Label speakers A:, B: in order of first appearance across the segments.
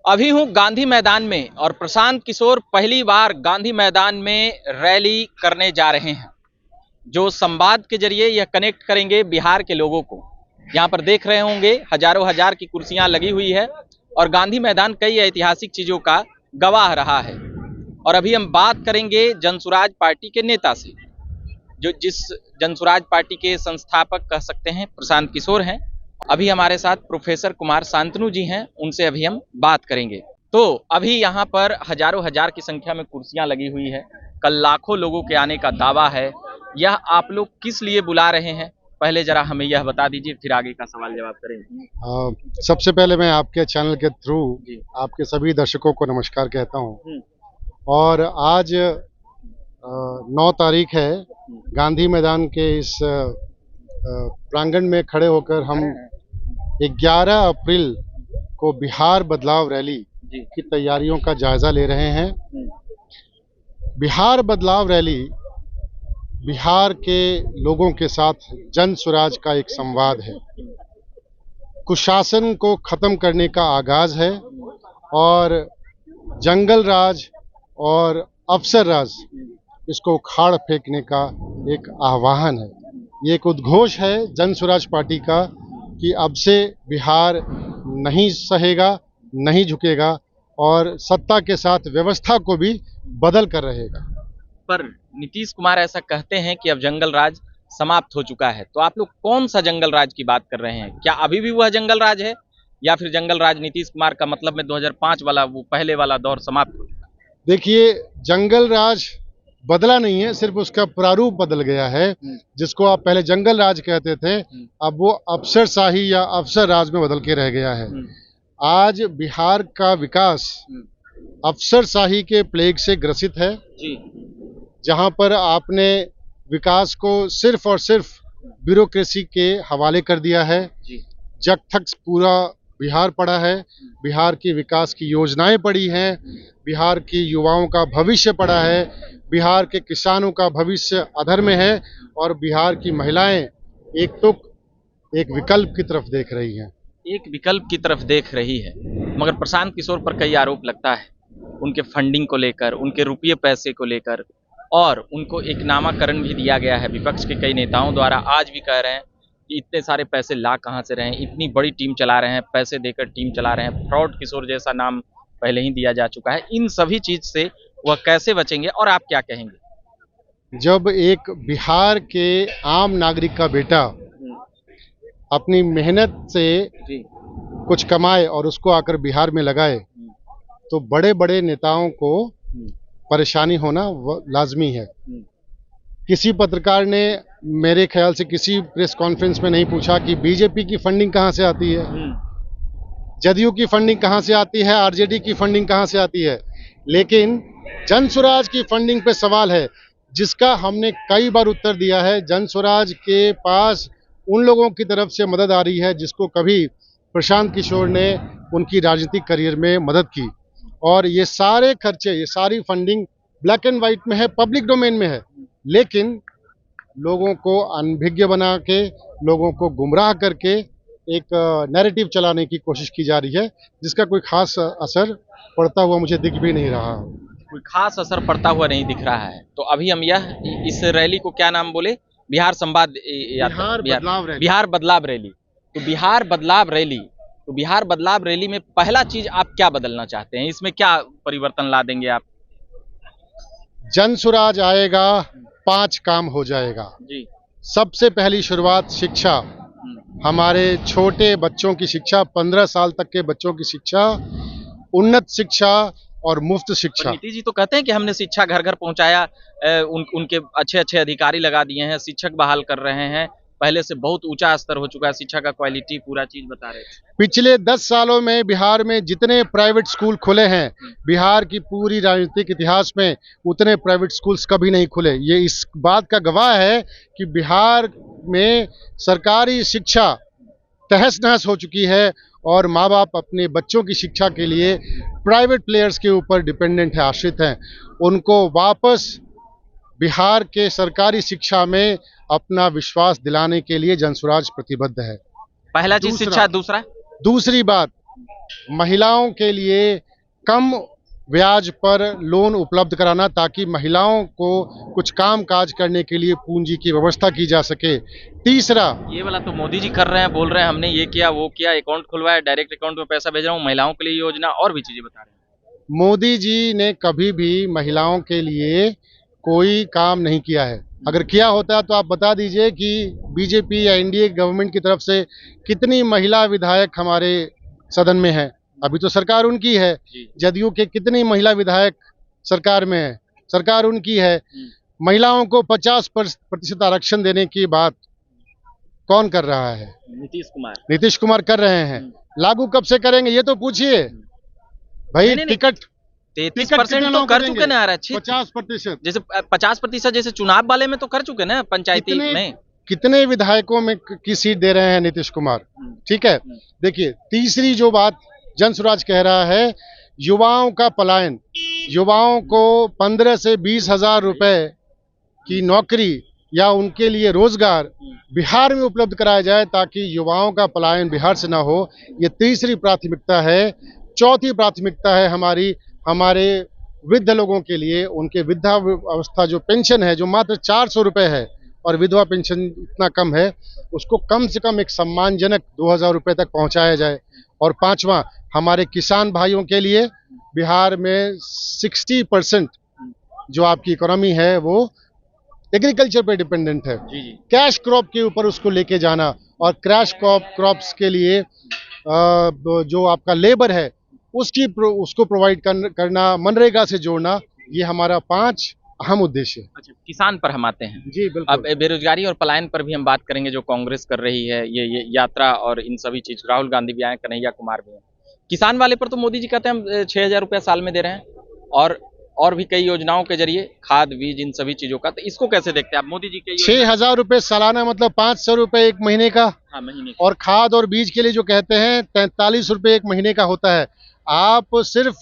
A: अभी हूँ गांधी मैदान में और प्रशांत किशोर पहली बार गांधी मैदान में रैली करने जा रहे हैं, जो संवाद के जरिए यह कनेक्ट करेंगे बिहार के लोगों को। यहाँ पर देख रहे होंगे हजारों हजार की कुर्सियां लगी हुई है और गांधी मैदान कई ऐतिहासिक चीजों का गवाह रहा है। और अभी हम बात करेंगे जनसुराज पार्टी के नेता से, जो जिस जनसुराज पार्टी के संस्थापक कह सकते हैं प्रशांत किशोर हैं। अभी हमारे साथ प्रोफेसर कुमार शांतनु जी हैं, उनसे अभी हम बात करेंगे। तो अभी यहाँ पर हजारों हजार की संख्या में कुर्सियां लगी हुई है, कल लाखों लोगों के आने का दावा है। यह आप लोग किस लिए बुला रहे हैं, पहले जरा हमें यह बता दीजिए, फिर आगे का सवाल जवाब करेंगे।
B: सबसे पहले मैं आपके चैनल के थ्रू आपके सभी दर्शकों को नमस्कार कहता हूं। और आज 9 तारीख है, गांधी मैदान के इस प्रांगण में खड़े होकर हम 11 अप्रैल को बिहार बदलाव रैली की तैयारियों का जायजा ले रहे हैं। बिहार बदलाव रैली बिहार के लोगों के साथ जन स्वराज का एक संवाद है, कुशासन को खत्म करने का आगाज है और जंगल राज और अफसर राज इसको उखाड़ फेंकने का एक आह्वान है। ये एक उद्घोष है जन स्वराज पार्टी का कि अब से बिहार नहीं सहेगा, नहीं झुकेगा और सत्ता के साथ व्यवस्था को भी बदल कर रहेगा।
A: पर नीतीश कुमार ऐसा कहते हैं कि अब जंगल राज समाप्त हो चुका है, तो आप लोग कौन सा जंगल राज की बात कर रहे हैं? क्या अभी भी वह जंगल राज है या फिर जंगल राज नीतीश कुमार का मतलब में 2005 वाला वो पहले वाला दौर समाप्त हो चुका?
B: देखिए, जंगल राज बदला नहीं है, सिर्फ उसका प्रारूप बदल गया है। जिसको आप पहले जंगल राज कहते थे, अब वो अफसरशाही या अफसर राज में बदल के रह गया है। आज बिहार का विकास अफसरशाही के प्लेग से ग्रसित है, जहां पर आपने विकास को सिर्फ और सिर्फ ब्यूरोक्रेसी के हवाले कर दिया है। जग थक पूरा बिहार पड़ा है, बिहार की विकास की योजनाएं पड़ी हैं, बिहार की युवाओं का भविष्य पड़ा है, बिहार के किसानों का भविष्य अधर में है और बिहार की महिलाएं एक विकल्प की तरफ देख रही हैं।
A: एक विकल्प की तरफ देख रही है, मगर प्रशांत किशोर पर कई आरोप लगता है उनके फंडिंग को लेकर, उनके रुपये पैसे को लेकर, और उनको एक नामाकरण भी दिया गया है विपक्ष के कई नेताओं द्वारा। आज भी कह रहे हैं कि इतने सारे पैसे ला कहाँ से रहे हैं, इतनी बड़ी टीम चला रहे हैं, पैसे देकर टीम चला रहे हैं, फ्रॉड किशोर जैसा नाम पहले ही दिया जा चुका है। इन सभी चीज से वह कैसे बचेंगे और आप क्या कहेंगे?
B: जब एक बिहार के आम नागरिक का बेटा अपनी मेहनत से कुछ कमाए और उसको आकर बिहार में लगाए, तो बड़े बड़े नेताओं को परेशानी होना लाजमी है। किसी पत्रकार ने मेरे ख्याल से किसी प्रेस कॉन्फ्रेंस में नहीं पूछा कि बीजेपी की फंडिंग कहां से आती है, जदयू की फंडिंग कहां से आती है, आरजेडी की फंडिंग कहां से आती है। लेकिन जनसुराज की फंडिंग पे सवाल है, जिसका हमने कई बार उत्तर दिया है। जनसुराज के पास उन लोगों की तरफ से मदद आ रही है जिसको कभी प्रशांत किशोर ने उनकी राजनीतिक करियर में मदद की, और ये सारे खर्चे, ये सारी फंडिंग ब्लैक एंड व्हाइट में है, पब्लिक डोमेन में है। लेकिन लोगों को अनभिज्ञ बना के, लोगों को गुमराह करके एक नैरेटिव चलाने की कोशिश की जा रही है, जिसका कोई खास असर पड़ता हुआ मुझे दिख भी नहीं रहा।
A: कोई खास असर पड़ता हुआ नहीं दिख रहा है। तो अभी हम इस रैली को क्या नाम बोले? बिहार संवाद, बिहार बदलाव रैली। तो बिहार बदलाव रैली में पहला चीज आप क्या बदलना चाहते हैं? इसमें क्या परिवर्तन ला देंगे आप?
B: जनसुराज आएगा, 5 काम हो जाएगा जी। सबसे पहली शुरुआत शिक्षा, हमारे छोटे बच्चों की शिक्षा, 15 साल तक के बच्चों की शिक्षा, उन्नत शिक्षा और मुफ्त शिक्षा। नीतीश जी
A: तो कहते हैं कि हमने शिक्षा घर घर पहुंचाया, उनके अच्छे अच्छे अधिकारी लगा दिए हैं, शिक्षक बहाल कर रहे हैं, पहले से बहुत ऊंचा स्तर हो चुका है शिक्षा का, क्वालिटी पूरा चीज बता रहे हैं।
B: पिछले 10 सालों में बिहार में जितने प्राइवेट स्कूल खुले हैं, बिहार की पूरी राजनीतिक इतिहास में उतने प्राइवेट स्कूल्स कभी नहीं खुले। ये इस बात का गवाह है कि बिहार में सरकारी शिक्षा तहस नहस हो चुकी है और माँ बाप अपने बच्चों की शिक्षा के लिए प्राइवेट प्लेयर्स के ऊपर डिपेंडेंट है, आश्रित हैं। उनको वापस बिहार के सरकारी शिक्षा में अपना विश्वास दिलाने के लिए जनसुराज प्रतिबद्ध है।
A: पहला चीज शिक्षा, दूसरी बात
B: महिलाओं के लिए कम ब्याज पर लोन उपलब्ध कराना, ताकि महिलाओं को कुछ काम काज करने के लिए पूंजी की व्यवस्था की जा सके। तीसरा,
A: ये वाला तो मोदी जी कर रहे हैं, बोल रहे हैं हमने ये किया वो किया, अकाउंट खुलवाया, डायरेक्ट अकाउंट में पैसा भेज रहा हूँ, महिलाओं के लिए योजना और भी चीजें बता रहे हैं।
B: मोदी जी ने कभी भी महिलाओं के लिए कोई काम नहीं किया है। अगर किया होता तो आप बता दीजिए कि बीजेपी या एनडीए गवर्नमेंट की तरफ से कितनी महिला विधायक हमारे सदन में है। अभी तो सरकार उनकी है। जदयू के कितनी महिला विधायक सरकार में है, सरकार उनकी है। महिलाओं को 50% आरक्षण देने की बात कौन कर रहा है? नीतीश कुमार कर रहे हैं। लागू कब से करेंगे ये तो पूछिए भाई। टिकट
A: 33% तो कर चुके ना,
B: 50%,
A: जैसे 50% जैसे चुनाव वाले में तो कर चुके ना, पंचायती में।
B: कितने विधायकों में की सीट दे रहे हैं नीतीश कुमार? ठीक है, देखिए तीसरी जो बात जनसुराज कह रहा है, युवाओं का पलायन। युवाओं को 15 से 20 हजार रुपए की नौकरी या उनके लिए रोजगार बिहार में उपलब्ध कराया जाए, ताकि युवाओं का पलायन बिहार से ना हो। ये तीसरी प्राथमिकता है। चौथी प्राथमिकता है हमारे वृद्ध लोगों के लिए, उनके वृद्धावस्था जो पेंशन है, जो मात्र 400 रुपए है और विधवा पेंशन इतना कम है, उसको कम से कम एक सम्मानजनक 2000 रुपए तक पहुंचाया जाए। और पांचवा, हमारे किसान भाइयों के लिए बिहार में 60% जो आपकी इकोनॉमी है वो एग्रीकल्चर पे डिपेंडेंट है। कैश क्रॉप के ऊपर उसको लेके जाना, और कैश क्रॉप्स के लिए जो आपका लेबर है उसको प्रोवाइड करना, मनरेगा से जोड़ना, ये हमारा 5 अहम उद्देश्य है।
A: अच्छा, किसान पर हम आते हैं।
B: जी बिल्कुल।
A: अब बेरोजगारी और पलायन पर भी हम बात करेंगे, जो कांग्रेस कर रही है, ये यात्रा और इन सभी चीज। राहुल गांधी भी आए, कन्हैया कुमार भी हैं। किसान वाले पर तो मोदी जी कहते हैं हम 6000 रुपया साल में दे रहे हैं, और भी कई योजनाओं के जरिए, खाद बीज इन सभी चीजों का। तो इसको कैसे देखते हैं आप, मोदी जी के
B: 6000 रुपए सालाना मतलब 500 रुपए एक महीने का।
A: हाँ, महीने।
B: और खाद और बीज के लिए जो कहते हैं 43 रुपए एक महीने का होता है। आप सिर्फ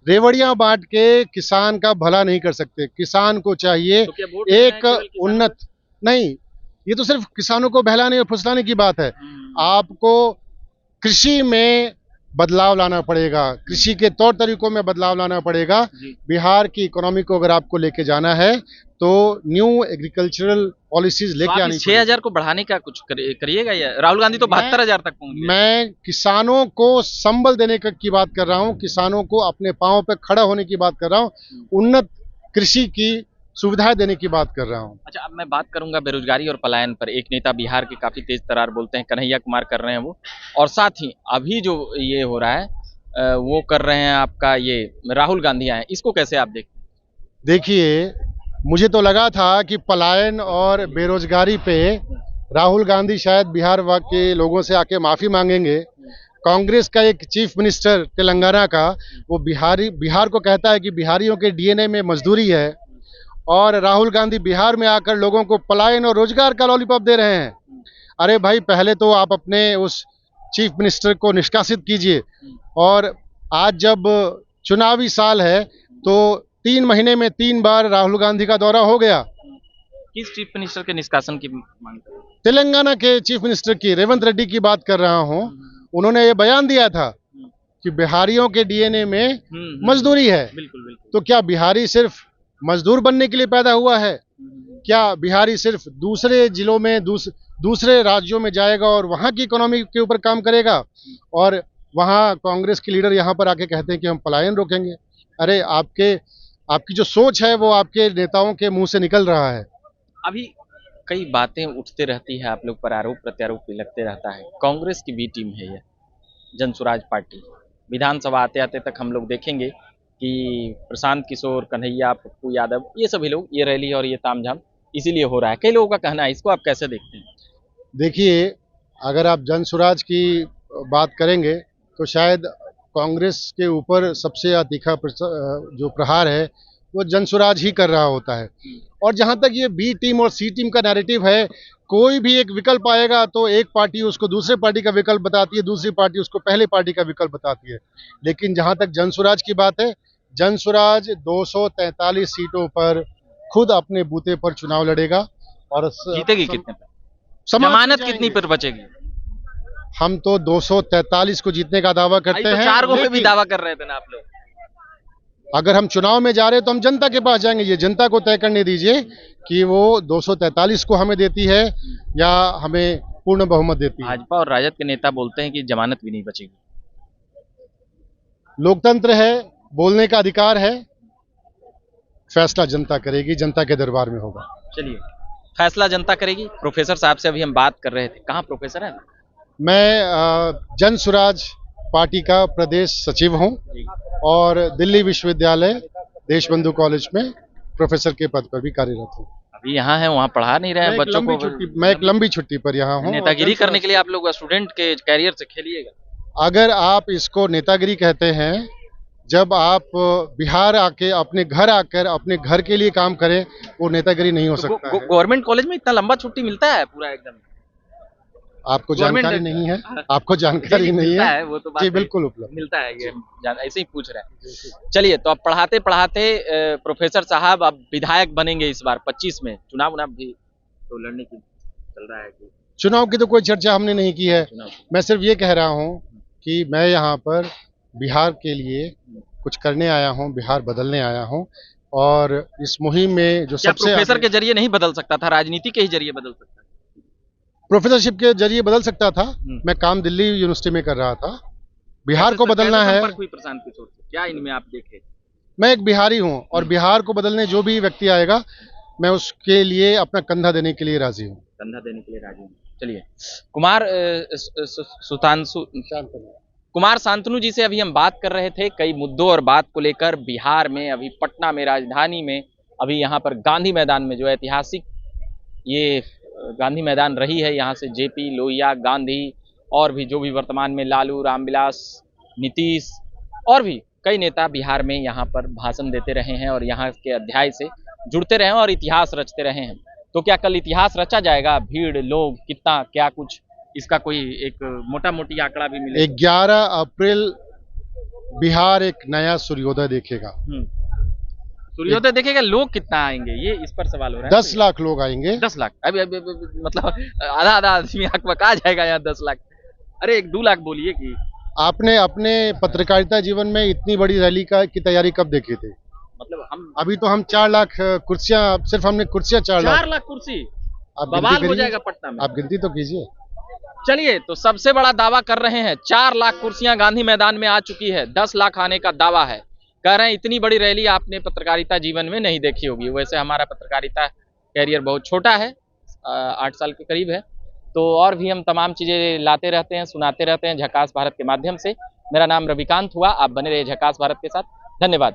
B: रेवड़ियां बांट के किसान का भला नहीं कर सकते। किसान को चाहिए
A: तो
B: एक उन्नत, नहीं, ये तो सिर्फ किसानों को बहलाने और फुसलाने की बात है। आपको कृषि में बदलाव लाना पड़ेगा, कृषि के तौर तरीकों में बदलाव लाना पड़ेगा। बिहार की इकोनॉमी को अगर आपको लेके जाना है तो न्यू एग्रीकल्चरल पॉलिसीज लेके आनी।
A: 6000 को बढ़ाने का कुछ करिएगा या राहुल गांधी तो 72,000 तक पहुंच गए।
B: मैं किसानों को संबल देने की बात कर रहा हूं, किसानों को अपने पांव पे खड़ा होने की बात कर रहा हूं, उन्नत कृषि की सुविधाएं देने की बात कर रहा हूं।
A: अच्छा, अब मैं बात करूंगा बेरोजगारी और पलायन पर। एक नेता बिहार के काफी तेज तरार बोलते हैं, कन्हैया कुमार कर रहे हैं वो, और साथ ही अभी जो ये हो रहा है वो कर रहे हैं आपका ये राहुल गांधी आए। इसको कैसे आप देखते हैं?
B: देखिए, मुझे तो लगा था कि पलायन और बेरोजगारी पे राहुल गांधी शायद बिहार के लोगों से आके माफी मांगेंगे। कांग्रेस का एक चीफ मिनिस्टर तेलंगाना का, वो बिहार को कहता है कि बिहारियों के डीएनए में मजदूरी है, और राहुल गांधी बिहार में आकर लोगों को पलायन और रोजगार का लॉलीपॉप दे रहे हैं। अरे भाई, पहले तो आप अपने उस चीफ मिनिस्टर को निष्कासित कीजिए। और आज जब चुनावी साल है तो 3 महीने में 3 बार राहुल गांधी का दौरा हो गया।
A: किस चीफ मिनिस्टर के निष्कासन की मांग कर रहे हैं?
B: तेलंगाना के चीफ मिनिस्टर की, रेवंत रेड्डी की बात कर रहा हूं। उन्होंने ये बयान दिया था कि बिहारियों के डीएनए में मजदूरी है।
A: बिल्कुल बिल्कुल।
B: तो क्या बिहारी सिर्फ मजदूर बनने के लिए पैदा हुआ है? क्या बिहारी सिर्फ दूसरे जिलों में दूसरे राज्यों में जाएगा और वहां की इकोनॉमी के ऊपर काम करेगा? और वहां कांग्रेस के लीडर यहां पर आके कहते हैं कि हम पलायन रोकेंगे। अरे, आपकी जो सोच है वो आपके नेताओं के मुंह से निकल रहा है।
A: अभी कई बातें उठते रहती है, आप लोग पर आरोप प्रत्यारोप भी लगते रहता है। कांग्रेस की बी टीम है ये जनसुराज पार्टी। विधानसभा आते आते तक हम लोग देखेंगे कि प्रशांत किशोर, कन्हैया, पप्पू यादव, ये सभी लोग, ये रैली और ये तामझाम इसीलिए हो रहा है। कई लोगों का कहना है, इसको आप कैसे देखते हैं?
B: देखिए, अगर आप जनसुराज की बात करेंगे तो शायद कांग्रेस के ऊपर सबसे ज्यादा तीखा जो प्रहार है वो जनसुराज ही कर रहा होता है। और जहां तक ये बी टीम और सी टीम का नैरेटिव है, कोई भी एक विकल्प आएगा तो एक पार्टी उसको दूसरे पार्टी का विकल्प बताती है, दूसरी पार्टी उसको पहले पार्टी का विकल्प बताती है। लेकिन जहां तक जनसुराज की बात है, जनसुराज 243 सीटों पर खुद अपने बूते पर चुनाव लड़ेगा। और
A: जीतेगी कितने पर? जमानत कितनी पर बचेगी?
B: हम तो 243 को जीतने का दावा करते
A: तो
B: हैं।
A: 4 को भी
B: लेकिन
A: दावा कर रहे थे ना आप लोग।
B: अगर हम चुनाव में जा रहे हैं तो हम जनता के पास जाएंगे। ये जनता को तय करने दीजिए कि वो 243 को हमें देती है या हमें पूर्ण बहुमत देती है।
A: भाजपा और राजद के नेता बोलते हैं कि जमानत भी नहीं बचेगी।
B: लोकतंत्र है, बोलने का अधिकार है, फैसला जनता करेगी, जनता के दरबार में होगा।
A: चलिए, फैसला जनता करेगी। प्रोफेसर साहब से अभी हम बात कर रहे थे, कहाँ प्रोफेसर है?
B: मैं जन सुराज पार्टी का प्रदेश सचिव हूं और दिल्ली विश्वविद्यालय देशबंधु कॉलेज में प्रोफेसर के पद पर भी कार्यरत हूं।
A: अभी यहाँ है, वहाँ पढ़ा नहीं रहे हैं बच्चों को।
B: मैं एक लंबी छुट्टी पर यहाँ हूँ।
A: नेतागिरी करने के लिए आप लोग स्टूडेंट के कैरियर से खेलिएगा।
B: अगर आप इसको नेतागिरी कहते हैं, जब आप बिहार आके अपने घर आकर अपने घर के लिए काम करें, वो नेतागिरी नहीं हो सकता है।
A: गवर्नमेंट कॉलेज में इतना लंबा छुट्टी मिलता है पूरा एकदम?
B: आपको जानकारी नहीं है? आपको जानकारी नहीं है?
A: वो तो बात
B: जी बिल्कुल उपलब्ध
A: मिलता है, ये ऐसे ही पूछ रहे हैं। चलिए, तो अब पढ़ाते पढ़ाते प्रोफेसर साहब अब विधायक बनेंगे इस बार 25 में। चुनाव भी तो लड़ने की चल रहा है कि?
B: चुनाव की तो कोई चर्चा हमने नहीं की है। मैं सिर्फ ये कह रहा हूँ कि मैं यहाँ पर बिहार के लिए कुछ करने आया हूँ, बिहार बदलने आया हूँ। और इस मुहिम में जो सबसे
A: प्रोफेसर के जरिए नहीं बदल सकता था, राजनीति के ही जरिए बदल सकता था?
B: प्रोफेसरशिप के जरिए बदल सकता था। मैं काम दिल्ली यूनिवर्सिटी में कर रहा था। बिहार को बदलना है।
A: प्रशांत किशोर से क्या इनमें आप देखे?
B: मैं एक बिहारी हूं और बिहार को बदलने जो भी व्यक्ति आएगा, मैं उसके लिए अपना कंधा देने के लिए राजी हूं।
A: कंधा देने के लिए राजी हूं। चलिए, कुमार शांतनु जी से अभी हम बात कर रहे थे कई मुद्दों और बात को लेकर। बिहार में अभी पटना में, राजधानी में, अभी यहाँ पर गांधी मैदान में जो ऐतिहासिक ये गांधी मैदान रही है, यहाँ से जेपी, लोहिया, गांधी और भी जो भी वर्तमान में लालू, रामविलास, नीतीश और भी कई नेता बिहार में यहाँ पर भाषण देते रहे हैं और यहाँ के अध्याय से जुड़ते रहे हैं और इतिहास रचते रहे हैं। तो क्या कल इतिहास रचा जाएगा? भीड़, लोग कितना, क्या कुछ इसका कोई एक मोटा मोटी आंकड़ा भी मिलेगा?
B: 11 अप्रैल बिहार एक नया सूर्योदय देखेगा।
A: सूर्योदय देखेगा। लोग कितना आएंगे, ये इस पर सवाल हो रहा है।
B: 10 लाख लोग आएंगे।
A: 10 लाख? अभी मतलब आधा आदमी हकबका जाएगा यहाँ 10 लाख। अरे 1-2 लाख बोलिए कि।
B: आपने अपने पत्रकारिता जीवन में इतनी बड़ी रैली की तैयारी कब देखी थी?
A: मतलब हम
B: अभी तो हम 4 लाख कुर्सियां, सिर्फ हमने कुर्सियां 4
A: लाख कुर्सी बवाल हो जाएगा पटना में।
B: आप गिनती तो कीजिए।
A: चलिए, तो सबसे बड़ा दावा कर रहे हैं, 4 लाख कुर्सियां गांधी मैदान में आ चुकी है, 10 लाख आने का दावा है। कह रहे हैं इतनी बड़ी रैली आपने पत्रकारिता जीवन में नहीं देखी होगी। वैसे हमारा पत्रकारिता कैरियर बहुत छोटा है, 8 साल के करीब है। तो और भी हम तमाम चीज़ें लाते रहते हैं, सुनाते रहते हैं झकास भारत के माध्यम से। मेरा नाम रविकांत हुआ। आप बने रहिए झकास भारत के साथ। धन्यवाद।